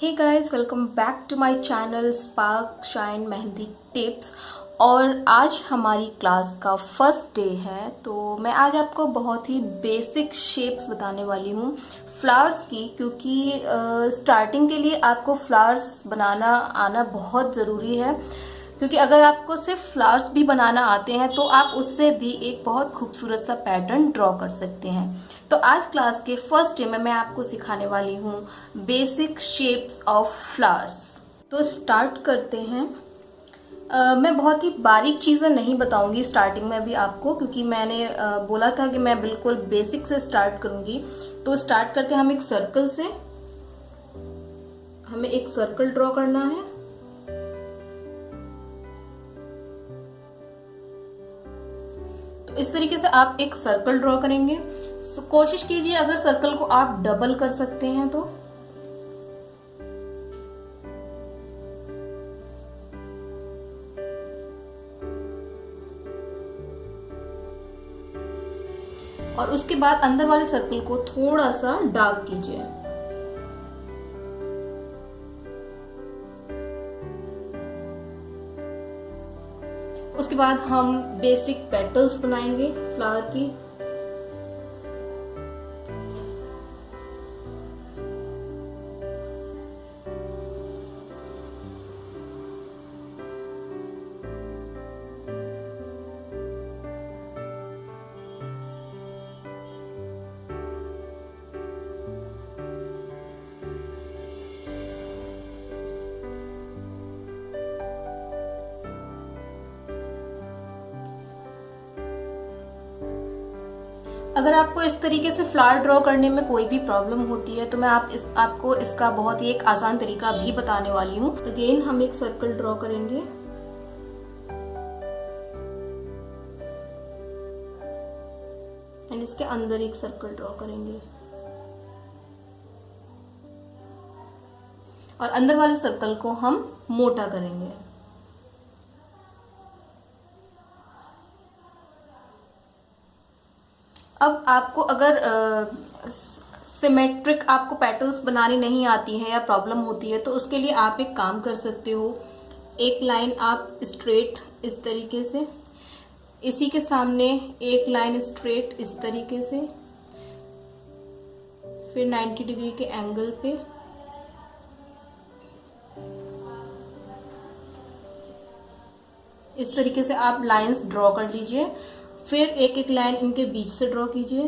Hey guys, welcome back to my channel spark shine mehndi tips. और आज हमारी class का फर्स्ट डे है, तो मैं आज आपको बहुत ही बेसिक शेप्स बताने वाली हूँ फ्लावर्स की, क्योंकि स्टार्टिंग के लिए आपको फ्लावर्स बनाना आना बहुत ज़रूरी है। क्योंकि अगर आपको सिर्फ फ्लावर्स भी बनाना आते हैं तो आप उससे भी एक बहुत खूबसूरत सा पैटर्न ड्रॉ कर सकते हैं। तो आज क्लास के फर्स्ट डे में मैं आपको सिखाने वाली हूँ बेसिक शेप्स ऑफ फ्लावर्स। तो स्टार्ट करते हैं। मैं बहुत ही बारीक चीज़ें नहीं बताऊंगी स्टार्टिंग में अभी आपको, क्योंकि मैंने बोला था कि मैं बिल्कुल बेसिक से स्टार्ट करूंगी। तो स्टार्ट करते हैं हम एक सर्कल से। हमें एक सर्कल ड्रॉ करना है। तो इस तरीके से आप एक सर्कल ड्रॉ करेंगे। कोशिश कीजिए अगर सर्कल को आप डबल कर सकते हैं तो। और उसके बाद अंदर वाले सर्कल को थोड़ा सा डार्क कीजिए। उसके बाद हम बेसिक पेटल्स बनाएंगे फ्लावर की। अगर आपको इस तरीके से फ्लावर ड्रॉ करने में कोई भी प्रॉब्लम होती है तो मैं आपको इसका बहुत ही एक आसान तरीका भी बताने वाली हूँ। अगेन हम एक सर्कल ड्रॉ करेंगे। एंड इसके अंदर एक सर्कल ड्रॉ करेंगे। और अंदर वाले सर्कल को हम मोटा करेंगे। अब आपको अगर सिमेट्रिक आपको पैटर्न्स बनानी नहीं आती है या प्रॉब्लम होती है तो उसके लिए आप एक काम कर सकते हो। एक लाइन आप स्ट्रेट इस तरीके से, इसी के सामने एक लाइन स्ट्रेट इस तरीके से, फिर 90 डिग्री के एंगल पे इस तरीके से आप लाइंस ड्रॉ कर लीजिए। फिर एक एक लाइन इनके बीच से ड्रॉ कीजिए।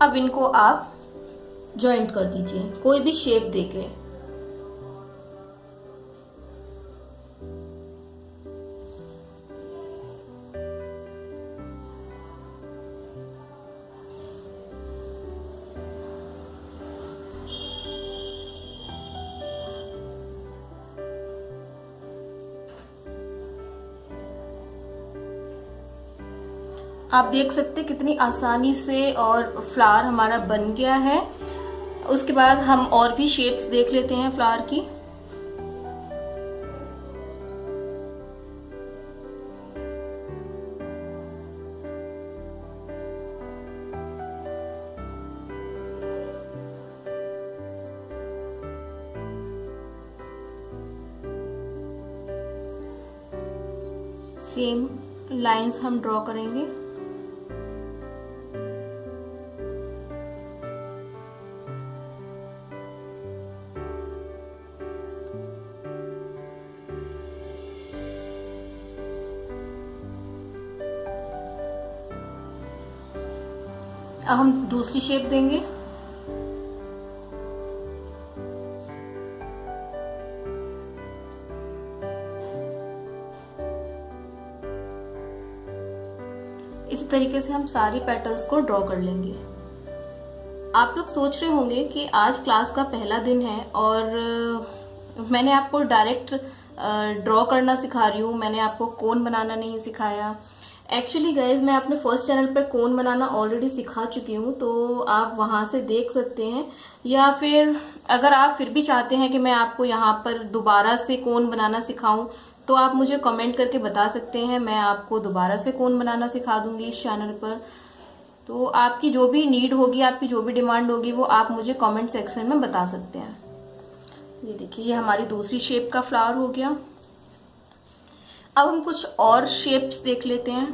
अब इनको आप जॉइंट कर दीजिए कोई भी शेप देके। आप देख सकते कितनी आसानी से और फ्लावर हमारा बन गया है। उसके बाद हम और भी शेप्स देख लेते हैं फ्लावर की। सेम लाइंस हम ड्रॉ करेंगे। अब हम दूसरी शेप देंगे। इसी तरीके से हम सारी पेटल्स को ड्रॉ कर लेंगे। आप लोग सोच रहे होंगे कि आज क्लास का पहला दिन है और मैंने आपको डायरेक्ट ड्रॉ करना सिखा रही हूँ, मैंने आपको कोन बनाना नहीं सिखाया। एक्चुअली गाइज मैं अपने फर्स्ट चैनल पर कोन बनाना ऑलरेडी सिखा चुकी हूँ, तो आप वहां से देख सकते हैं। या फिर अगर आप फिर भी चाहते हैं कि मैं आपको यहाँ पर दोबारा से कोन बनाना सिखाऊं तो आप मुझे कमेंट करके बता सकते हैं, मैं आपको दोबारा से कोन बनाना सिखा दूंगी इस चैनल पर। तो आपकी जो भी नीड होगी, आपकी जो भी डिमांड होगी, वो आप मुझे कमेंट सेक्शन में बता सकते हैं। ये देखिए, ये हमारी दूसरी शेप का फ्लावर हो गया। अब हम कुछ और शेप्स देख लेते हैं।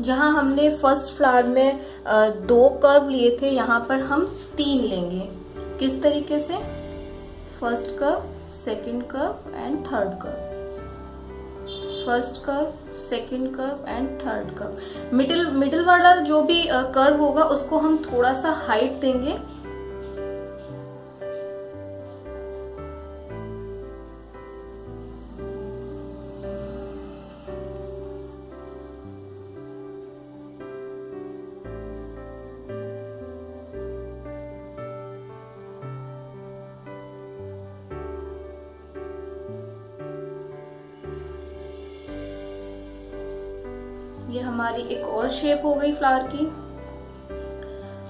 जहां हमने फर्स्ट फ्लावर में 2 कर्व लिए थे, यहाँ पर हम 3 लेंगे। किस तरीके से? First curve, second curve and third curve. First curve, second curve and third curve. Middle वाला जो भी कर्व होगा उसको हम थोड़ा सा हाइट देंगे। ये हमारी एक और शेप हो गई फ्लावर की।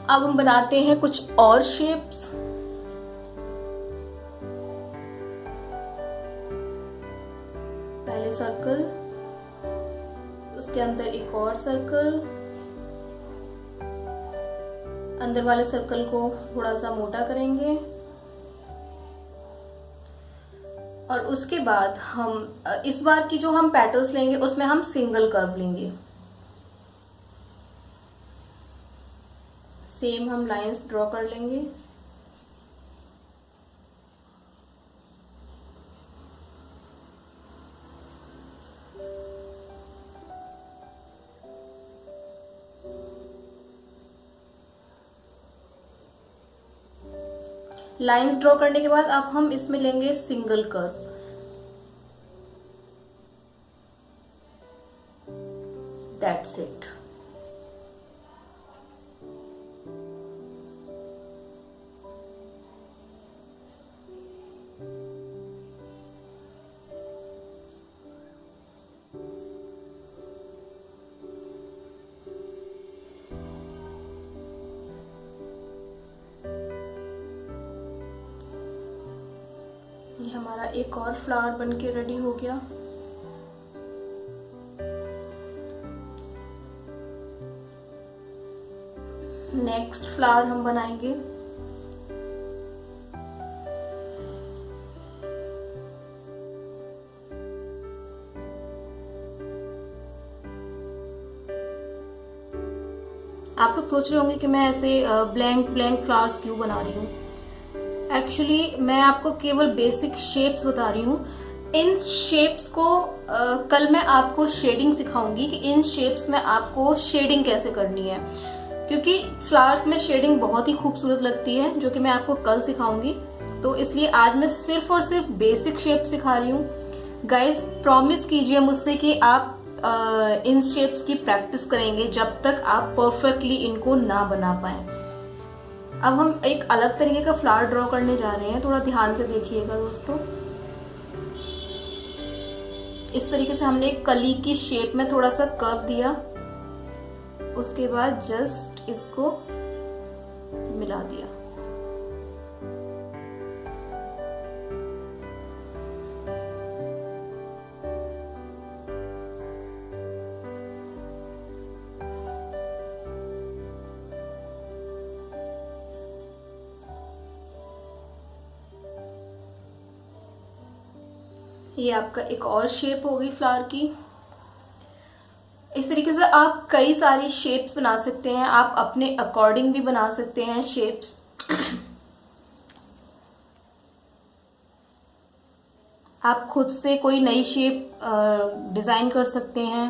अब हम बनाते हैं कुछ और शेप्स। पहले सर्कल, उसके अंदर एक और सर्कल, अंदर वाले सर्कल को थोड़ा सा मोटा करेंगे और उसके बाद हम इस बार की जो हम पेटल्स लेंगे उसमें हम सिंगल कर्व लेंगे। सेम हम लाइंस ड्रॉ कर लेंगे। लाइंस ड्रॉ करने के बाद अब हम इसमें लेंगे सिंगल कर्व। That's it. ये हमारा एक और फ्लावर बनके रेडी हो गया। नेक्स्ट फ्लावर हम बनाएंगे। आप लोग सोच रहे होंगे कि मैं ऐसे ब्लैंक फ्लावर्स क्यों बना रही हूँ। एक्चुअली मैं आपको केवल बेसिक शेप्स बता रही हूँ। इन शेप्स को कल मैं आपको शेडिंग सिखाऊंगी कि इन शेप्स में आपको शेडिंग कैसे करनी है, क्योंकि फ्लावर्स में शेडिंग बहुत ही खूबसूरत लगती है, जो कि मैं आपको कल सिखाऊंगी। तो इसलिए आज मैं सिर्फ और सिर्फ बेसिक शेप सिखा रही हूँ। गाइज, प्रॉमिस कीजिए मुझसे कि आप इन शेप्स की प्रैक्टिस करेंगे जब तक आप परफेक्टली इनको ना बना पाए। अब हम एक अलग तरीके का फ्लावर ड्रॉ करने जा रहे हैं, थोड़ा ध्यान से देखिएगा दोस्तों। इस तरीके से हमने एक कली की शेप में थोड़ा सा कर्व दिया, उसके बाद जस्ट इसको मिला दिया। ये आपका एक और शेप हो गई फ्लावर की। इस तरीके से आप कई सारी शेप्स बना सकते हैं, आप अपने अकॉर्डिंग भी बना सकते हैं शेप्स। आप खुद से कोई नई शेप डिजाइन कर सकते हैं।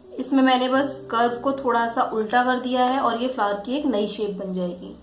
इसमें मैंने बस कर्व को थोड़ा सा उल्टा कर दिया है और ये फ्लावर की एक नई शेप बन जाएगी।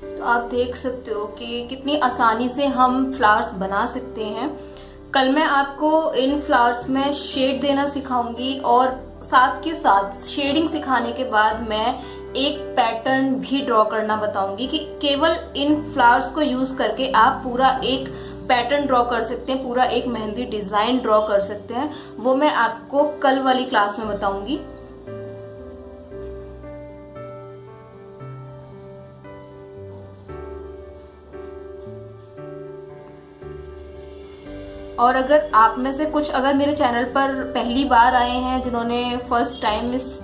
तो आप देख सकते हो कि कितनी आसानी से हम फ्लावर्स बना सकते हैं। कल मैं आपको इन फ्लावर्स में शेड देना सिखाऊंगी और साथ के साथ शेडिंग सिखाने के बाद मैं एक पैटर्न भी ड्रॉ करना बताऊंगी कि केवल इन फ्लावर्स को यूज करके आप पूरा एक पैटर्न ड्रॉ कर सकते हैं, पूरा एक मेहंदी डिजाइन ड्रॉ कर सकते हैं। वो मैं आपको कल वाली क्लास में बताऊंगी। और अगर आप में से कुछ अगर मेरे चैनल पर पहली बार आए हैं, जिन्होंने फर्स्ट टाइम इस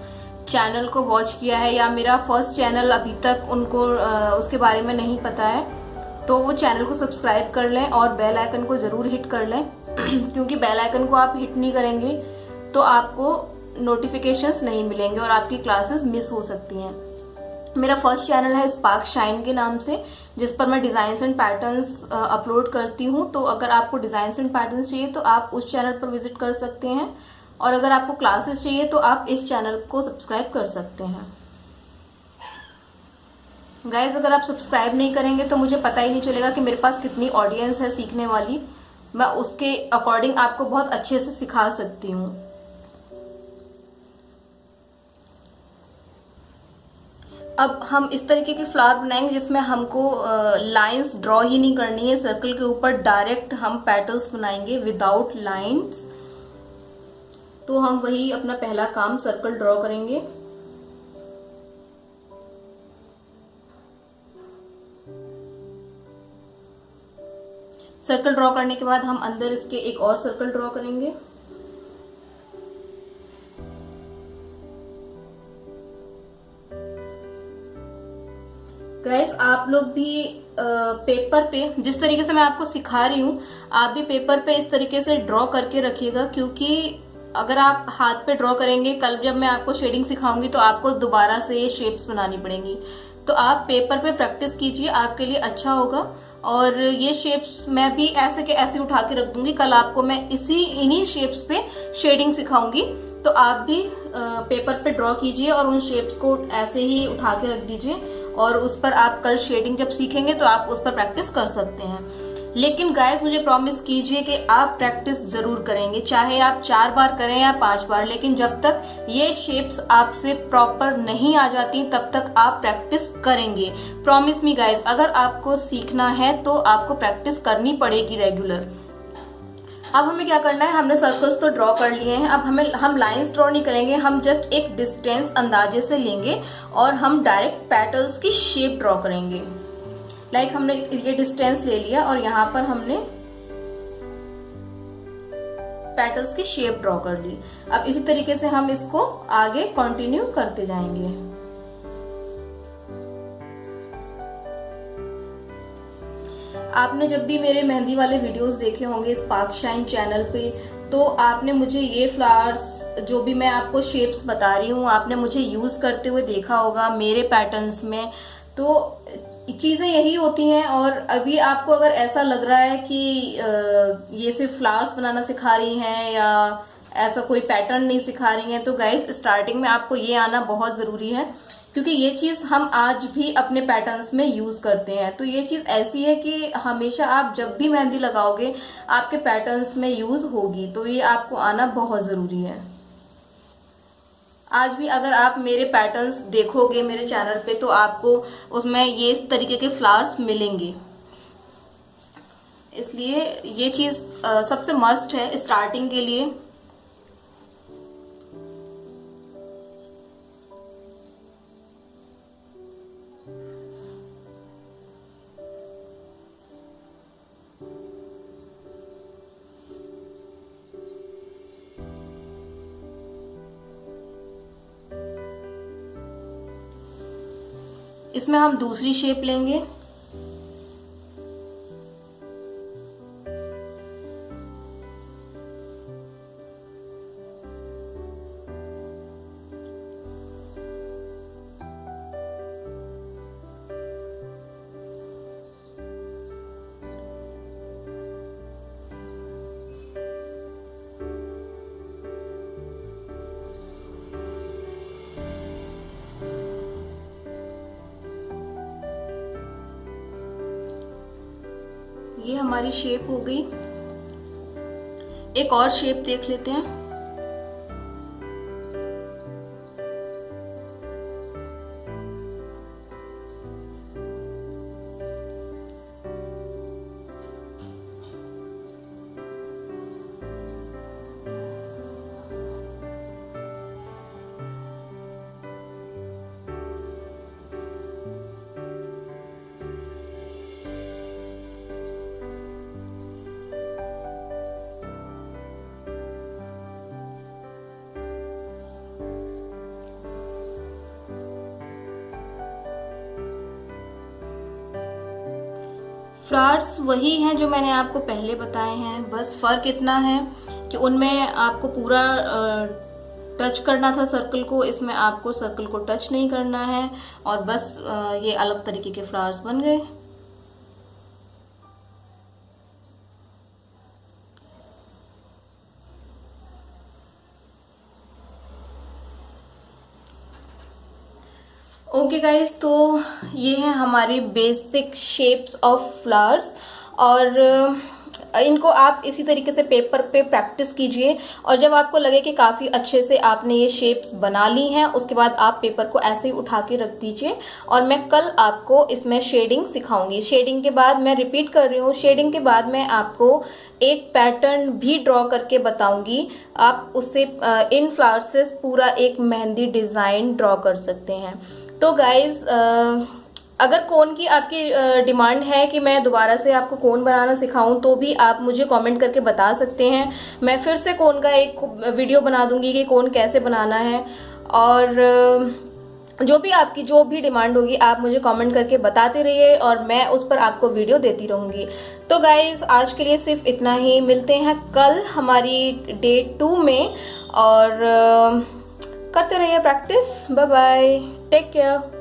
चैनल को वॉच किया है या मेरा फर्स्ट चैनल अभी तक उनको उसके बारे में नहीं पता है, तो वो चैनल को सब्सक्राइब कर लें और बेल आइकन को जरूर हिट कर लें क्योंकि बेल आइकन को आप हिट नहीं करेंगे तो आपको नोटिफिकेशंस नहीं मिलेंगे और आपकी क्लासेस मिस हो सकती हैं। मेरा फर्स्ट चैनल है स्पार्क शाइन के नाम से, जिस पर मैं डिजाइन्स एंड पैटर्न्स अपलोड करती हूँ। तो अगर आपको डिजाइन्स एंड पैटर्न्स चाहिए तो आप उस चैनल पर विजिट कर सकते हैं, और अगर आपको क्लासेस चाहिए तो आप इस चैनल को सब्सक्राइब कर सकते हैं। गाइज, अगर आप सब्सक्राइब नहीं करेंगे तो मुझे पता ही नहीं चलेगा कि मेरे पास कितनी ऑडियंस है सीखने वाली। मैं उसके अकॉर्डिंग आपको बहुत अच्छे से सिखा सकती हूँ। अब हम इस तरीके के फ्लावर बनाएंगे जिसमें हमको लाइंस ड्रॉ ही नहीं करनी है, सर्कल के ऊपर डायरेक्ट हम पेटल्स बनाएंगे विदाउट लाइंस। तो हम वही अपना पहला काम सर्कल ड्रॉ करेंगे। सर्कल ड्रॉ करने के बाद हम अंदर इसके एक और सर्कल ड्रॉ करेंगे। गाइस, आप लोग भी पेपर पे जिस तरीके से मैं आपको सिखा रही हूँ, आप भी पेपर पे इस तरीके से ड्रॉ करके रखिएगा, क्योंकि अगर आप हाथ पे ड्रॉ करेंगे, कल जब मैं आपको शेडिंग सिखाऊंगी तो आपको दोबारा से ये शेप्स बनानी पड़ेंगी। तो आप पेपर पे प्रैक्टिस कीजिए, आपके लिए अच्छा होगा। और ये शेप्स मैं भी ऐसे के ऐसे उठा के रख दूंगी। कल आपको मैं इन्हीं शेप्स पे शेडिंग सिखाऊंगी, तो आप भी पेपर पे ड्रॉ कीजिए और उन शेप्स को ऐसे ही उठा के रख दीजिए, और उस पर आप कल शेडिंग जब सीखेंगे तो आप उस पर प्रैक्टिस कर सकते हैं। लेकिन गाइस, मुझे प्रॉमिस कीजिए कि आप प्रैक्टिस जरूर करेंगे, चाहे आप 4 बार करें या 5 बार, लेकिन जब तक ये शेप्स आपसे प्रॉपर नहीं आ जाती तब तक आप प्रैक्टिस करेंगे। प्रॉमिस मी गाइस, अगर आपको सीखना है तो आपको प्रैक्टिस करनी पड़ेगी रेगुलर। अब हमें क्या करना है, हमने सर्कल्स तो ड्रॉ कर लिए हैं। अब हम लाइंस ड्रॉ नहीं करेंगे, हम जस्ट एक डिस्टेंस अंदाजे से लेंगे और हम डायरेक्ट पेटल्स की शेप ड्रॉ करेंगे। लाइक हमने ये डिस्टेंस ले लिया और यहाँ पर हमने पेटल्स की शेप ड्रॉ कर ली। अब इसी तरीके से हम इसको आगे कंटिन्यू करते जाएंगे। आपने जब भी मेरे मेहंदी वाले वीडियोस देखे होंगे स्पार्क शाइन चैनल पे, तो आपने मुझे ये फ्लावर्स जो भी मैं आपको शेप्स बता रही हूँ, आपने मुझे यूज करते हुए देखा होगा मेरे पैटर्न्स में। तो चीजें यही होती हैं। और अभी आपको अगर ऐसा लग रहा है कि ये सिर्फ फ्लावर्स बनाना सिखा रही हैं या ऐसा कोई पैटर्न नहीं सिखा रही हैं, तो गाइज स्टार्टिंग में आपको ये आना बहुत जरूरी है, क्योंकि ये चीज हम आज भी अपने पैटर्न्स में यूज करते हैं। तो ये चीज ऐसी है कि हमेशा आप जब भी मेहंदी लगाओगे आपके पैटर्न्स में यूज होगी, तो ये आपको आना बहुत जरूरी है। आज भी अगर आप मेरे पैटर्न्स देखोगे मेरे चैनल पे तो आपको उसमें ये इस तरीके के फ्लावर्स मिलेंगे। इसलिए ये चीज सबसे मस्ट है स्टार्टिंग के लिए। इसमें हम दूसरी शेप लेंगे। ये हमारी शेप हो गई। एक और शेप देख लेते हैं। फ्लावर्स वही हैं जो मैंने आपको पहले बताए हैं, बस फर्क इतना है कि उनमें आपको पूरा टच करना था सर्कल को, इसमें आपको सर्कल को टच नहीं करना है और बस ये अलग तरीके के फ्लावर्स बन गए। ओके गाइज, तो ये है हमारी बेसिक शेप्स ऑफ फ्लावर्स और इनको आप इसी तरीके से पेपर पे प्रैक्टिस कीजिए और जब आपको लगे कि काफ़ी अच्छे से आपने ये शेप्स बना ली हैं उसके बाद आप पेपर को ऐसे ही उठा के रख दीजिए और मैं कल आपको इसमें शेडिंग सिखाऊंगी। शेडिंग के बाद मैं रिपीट कर रही हूँ, शेडिंग के बाद मैं आपको एक पैटर्न भी ड्रॉ करके बताऊंगी। आप उससे इन फ्लावर्स से पूरा एक मेहंदी डिज़ाइन ड्रॉ कर सकते हैं। तो गाइज अगर कोन की आपकी डिमांड है कि मैं दोबारा से आपको कोन बनाना सिखाऊं तो भी आप मुझे कमेंट करके बता सकते हैं। मैं फिर से कोन का एक वीडियो बना दूंगी कि कोन कैसे बनाना है और जो भी डिमांड होगी आप मुझे कमेंट करके बताते रहिए और मैं उस पर आपको वीडियो देती रहूंगी। तो गाइज आज के लिए सिर्फ इतना ही, मिलते हैं कल हमारी डे 2 में और करते रहिए practice. Bye bye, take care.